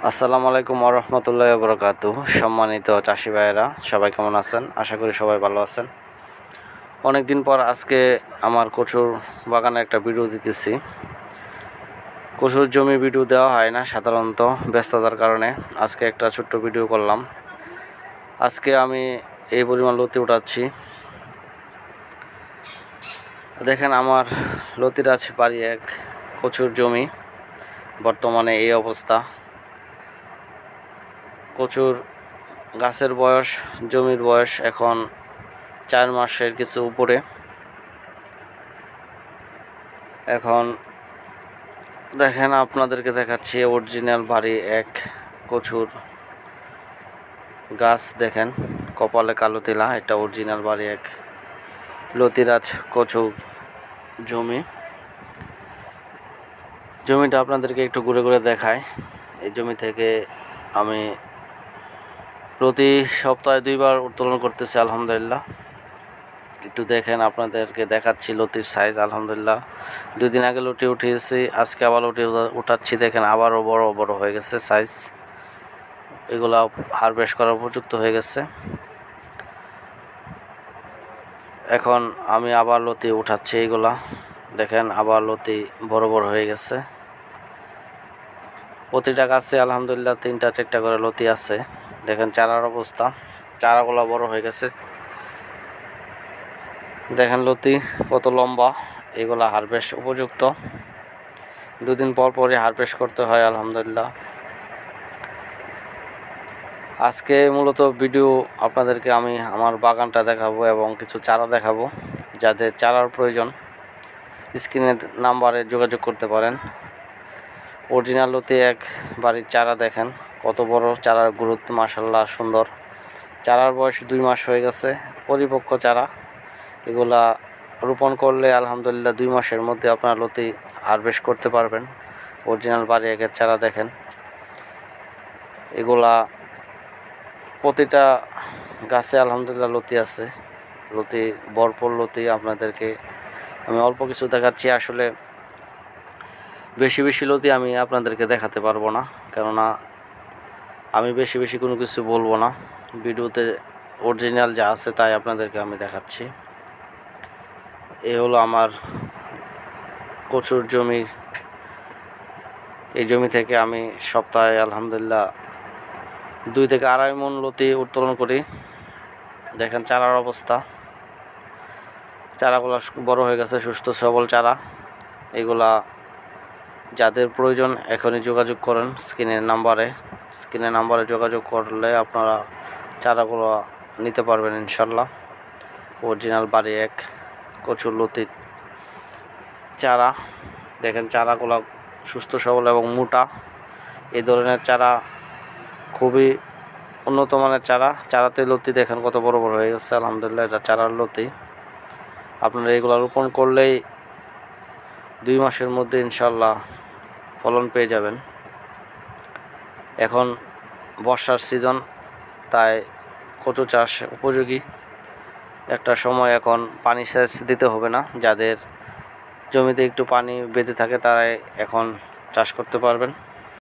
আসসালামু আলাইকুম ওয়া রাহমাতুল্লাহি ওয়া বারাকাতুহু। সম্মানিত চাষি ভাইয়েরা, সবাই কেমন আছেন? আশা করি সবাই ভালো আছেন। অনেক দিন পর আজকে আমার কচুর বাগানে একটা ভিডিও দিতেছি। কচুর জমি ভিডিও দেওয়া হয় না সাধারণত ব্যস্ততার কারণে। আজকে একটা ছোট্ট ভিডিও করলাম। আজকে আমি এই পরিমাণ লতি উঠাচ্ছি। দেখেন আমার লতিরাজ বাড়ি এক কচুর জমি, বর্তমানে এই অবস্থা। কচুর গাছের বয়স, জমির বয়স এখন 4 মাসের কিছু উপরে। এখন দেখেন আপনাদেরকে দেখাচ্ছি অরিজিনাল বাড়ি এক কচুর গাছ। দেখেন কপালে কালো তিলা, এটা অরিজিনাল বাড়ি এক লতিরাজ কচুর জমিটা আপনাদেরকে একটু ঘুরে ঘুরে দেখায়। এই জমি থেকে আমি প্রতি সপ্তাহে 2 বার উত্তোলন করতেছি আলহামদুলিল্লাহ। একটু দেখেন, আপনাদেরকে দেখাচ্ছি লতির সাইজ। আলহামদুলিল্লাহ 2 দিন আগে লতি উঠিয়েছি, আজকে আবার লতি উঠাচ্ছি। দেখেন আবারও বড় বড় হয়ে গেছে সাইজ, এগুলা হারভেস্ট করার উপযুক্ত হয়ে গেছে। এখন আমি আবার লতি উঠাচ্ছি। এইগুলা দেখেন আবার লতি বড় বড় হয়ে গেছে। প্রতিটা গাছে আলহামদুলিল্লাহ 3টা 4টা করে লতি আছে। দেখেন চারার অবস্থা, চারাগুলা বড় হয়ে গেছে। দেখেন লতি কত লম্বা, এগুলা হারভেস্ট উপযুক্ত। 2 দিন পর পরই হারভেস্ট করতে হয় আলহামদুলিল্লাহ। আজকে মূলত ভিডিও আপনাদেরকে আমি আমার বাগানটা দেখাবো এবং কিছু চারা দেখাবো। যাদের চারার প্রয়োজন স্ক্রিনের নাম্বারে যোগাযোগ করতে পারেন। অরিজিনাল লতি এক বাড়ির চারা দেখেন কত বড়, চারার গুরুত্ব মাশাআল্লাহ সুন্দর। চারার বয়স 2 মাস হয়ে গেছে, পরিপক্ক চারা। এগুলা রোপণ করলে আলহামদুলিল্লাহ 2 মাসের মধ্যে আপনারা লতি হারভেস্ট করতে পারবেন। অরিজিনাল বাড়ি একের চারা দেখেন, এগুলা প্রতিটা গাছে আলহামদুলিল্লাহ লতি আছে। লতি ভরপুর লতি। আপনাদেরকে আমি অল্প কিছু দেখাচ্ছি। আসলে বেশি বেশি লতি আমি আপনাদেরকে দেখাতে পারবো না, কেননা আমি বেশি বেশি কোনো কিছু বলবো না। ভিডিওতে অরিজিনাল যা আছে তাই আপনাদেরকে আমি দেখাচ্ছি। এই হলো আমার কচুর জমি। এই জমি থেকে আমি সপ্তাহে আলহামদুলিল্লাহ 2 থেকে 2.5 মণ লতি উত্তোলন করি। দেখেন চারার অবস্থা, চারাগুলো বড় হয়ে গেছে, সুস্থ সবল চারা। এগুলা যাদের প্রয়োজন এখনই যোগাযোগ করেন স্ক্রিনের নাম্বারে যোগাযোগ করলে আপনারা চারাগুলো নিতে পারবেন ইনশাল্লাহ। অরিজিনাল বাড়ি এক কচুর লতির চারা। দেখেন চারাগুলো সুস্থ সবল এবং মোটা। এই ধরনের চারা খুবই উন্নত মানের চারা। চারাতে লতি দেখেন কত বড় বড় হয়ে গেছে আলহামদুলিল্লাহ, এটা চারার লতি। আপনারা এগুলো রোপণ করলেই 2 মাসের মধ্যে ইনশাল্লাহ ফলন পেয়ে যাবেন। এখন বর্ষার সিজন, তাই কচু চাষ উপযোগী একটা সময়। এখন পানি সেচ দিতে হবে না। যাদের জমিতে একটু পানি বেঁধে থাকে তারাই এখন চাষ করতে পারবেন।